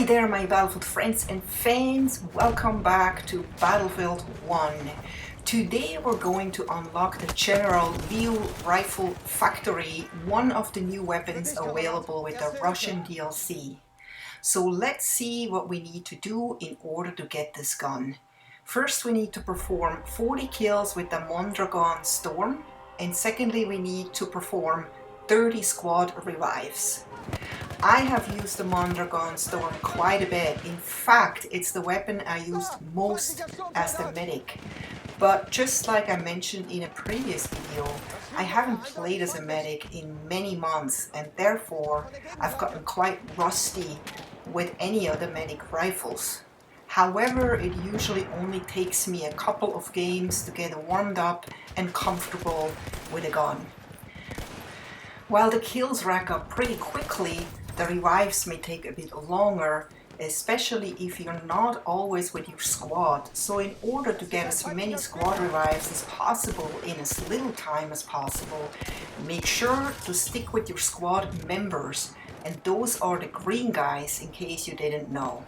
Hi there my Battlefield friends and fans, welcome back to Battlefield 1. Today we're going to unlock the General Liu Rifle Factory, one of the new weapons available with the Russian DLC. So let's see what we need to do in order to get this gun. First we need to perform 40 kills with the Mondragon Storm, and secondly we need to perform 30 squad revives. I have used the Mondragon Storm quite a bit. In fact, it's the weapon I used most as the medic. But just like I mentioned in a previous video, I haven't played as a medic in many months, and therefore I've gotten quite rusty with any of the medic rifles. However, it usually only takes me a couple of games to get warmed up and comfortable with a gun. While the kills rack up pretty quickly, the revives may take a bit longer, especially if you're not always with your squad. So in order to get as many squad revives as possible in as little time as possible, make sure to stick with your squad members, and those are the green guys in case you didn't know.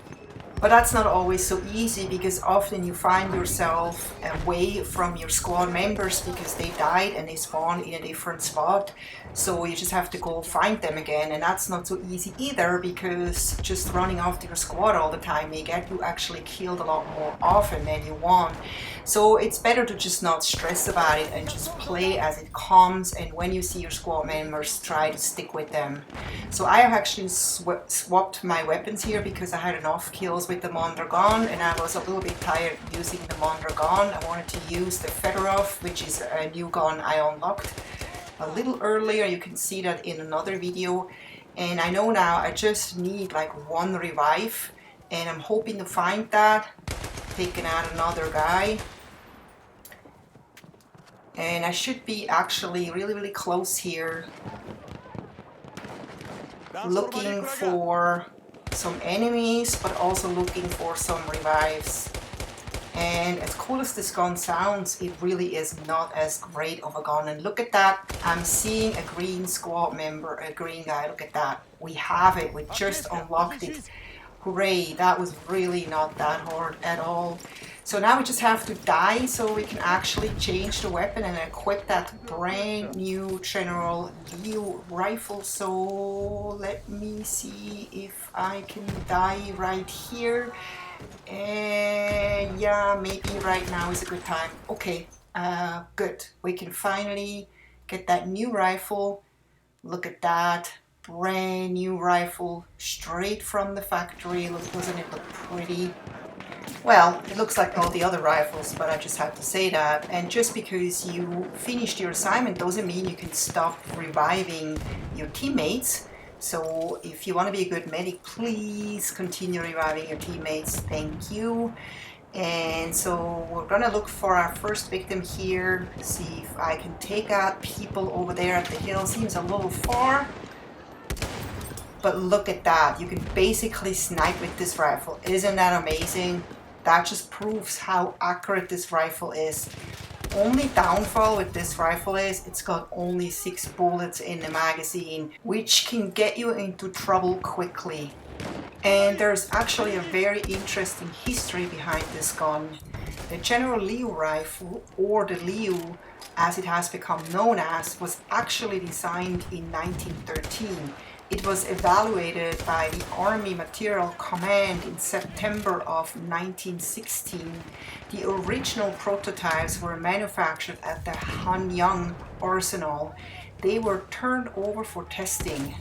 But that's not always so easy, because often you find yourself away from your squad members because they died and they spawned in a different spot. So you just have to go find them again, and that's not so easy either, because just running after your squad all the time may get you actually killed a lot more often than you want. So it's better to just not stress about it and just play as it comes, and when you see your squad members, try to stick with them. So I have actually swapped my weapons here because I had enough kills with the Mondragon and I was a little bit tired using the Mondragon. I wanted to use the Fedorov, which is a new gun I unlocked a little earlier. You can see that in another video, and I know now I just need like one revive, and I'm hoping to find that. Taking out another guy, and I should be actually really close here, looking for some enemies, but also looking for some revives. And as cool as this gun sounds, it really is not as great of a gun. And look at that, I'm seeing a green squad member, a green guy. Look at that, we have it, we just unlocked it. Hooray, that was really not that hard at all. So now we just have to die so we can actually change the weapon and equip that brand new General Liu rifle. So let me see if I can die right here. And yeah, maybe right now is a good time. Okay, good. We can finally get that new rifle. Look at that. Brand new rifle straight from the factory. Doesn't it look pretty? Well, it looks like all the other rifles, but I just have to say that. And just because you finished your assignment doesn't mean you can stop reviving your teammates. So if you want to be a good medic, please continue reviving your teammates. Thank you. And so we're gonna look for our first victim here. See if I can take out people over there at the hill. Seems a little far. But look at that, you can basically snipe with this rifle. Isn't that amazing? That just proves how accurate this rifle is. Only downfall with this rifle is it's got only 6 bullets in the magazine, which can get you into trouble quickly. And there's actually a very interesting history behind this gun. The General Liu rifle, or the Liu as it has become known as, was actually designed in 1913. It was evaluated by the Army Material Command in September of 1916. The original prototypes were manufactured at the Hanyang Arsenal. They were turned over for testing.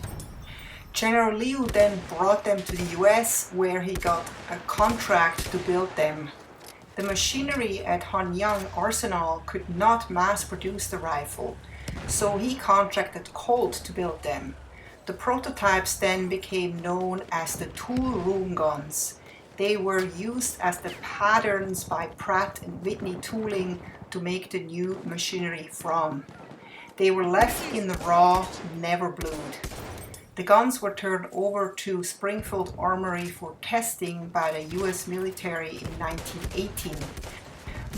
General Liu then brought them to the US, where he got a contract to build them. The machinery at Hanyang Arsenal could not mass produce the rifle, so he contracted Colt to build them. The prototypes then became known as the tool room guns. They were used as the patterns by Pratt & Whitney tooling to make the new machinery from. They were left in the raw, never blued. The guns were turned over to Springfield Armory for testing by the US military in 1918.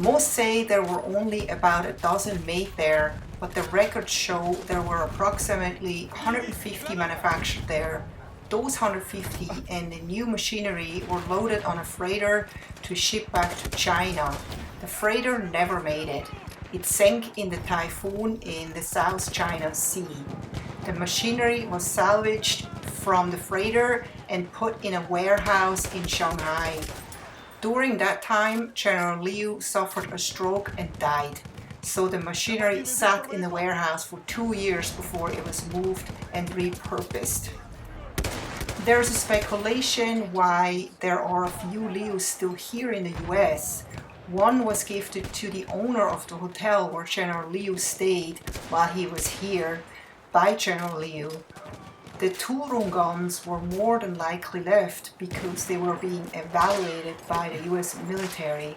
Most say there were only about a dozen made there, but the records show there were approximately 150 manufactured there, those 150 and the new machinery were loaded on a freighter to ship back to China. The freighter never made it. It sank in the typhoon in the South China Sea. The machinery was salvaged from the freighter and put in a warehouse in Shanghai. During that time, General Liu suffered a stroke and died. So the machinery sat in the warehouse for 2 years before it was moved and repurposed. There's a speculation why there are a few Lius still here in the US. One was gifted to the owner of the hotel where General Liu stayed while he was here by General Liu. The Turong guns were more than likely left because they were being evaluated by the US military.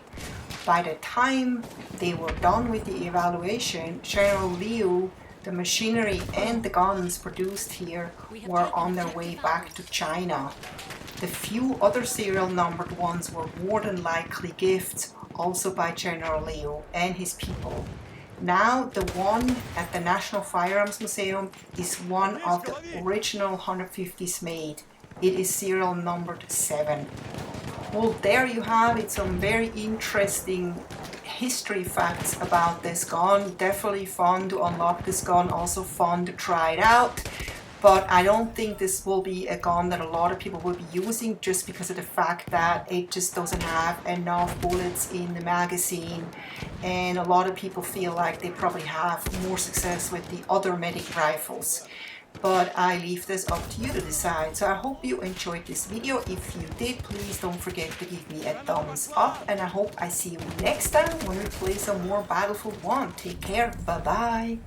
By the time they were done with the evaluation, General Liu, the machinery and the guns produced here were on their way back to China. The few other serial numbered ones were more than likely gifts also by General Liu and his people. Now the one at the National Firearms Museum is one of the original 150s made. It is serial numbered 7. Well, there you have it, some very interesting history facts about this gun. Definitely fun to unlock this gun, also fun to try it out. But I don't think this will be a gun that a lot of people will be using just because of the fact that it just doesn't have enough bullets in the magazine. And a lot of people feel like they probably have more success with the other medic rifles. But I leave this up to you to decide. So I hope you enjoyed this video. If you did, please don't forget to give me a thumbs up. And I hope I see you next time when we play some more Battlefield 1. Take care. Bye bye.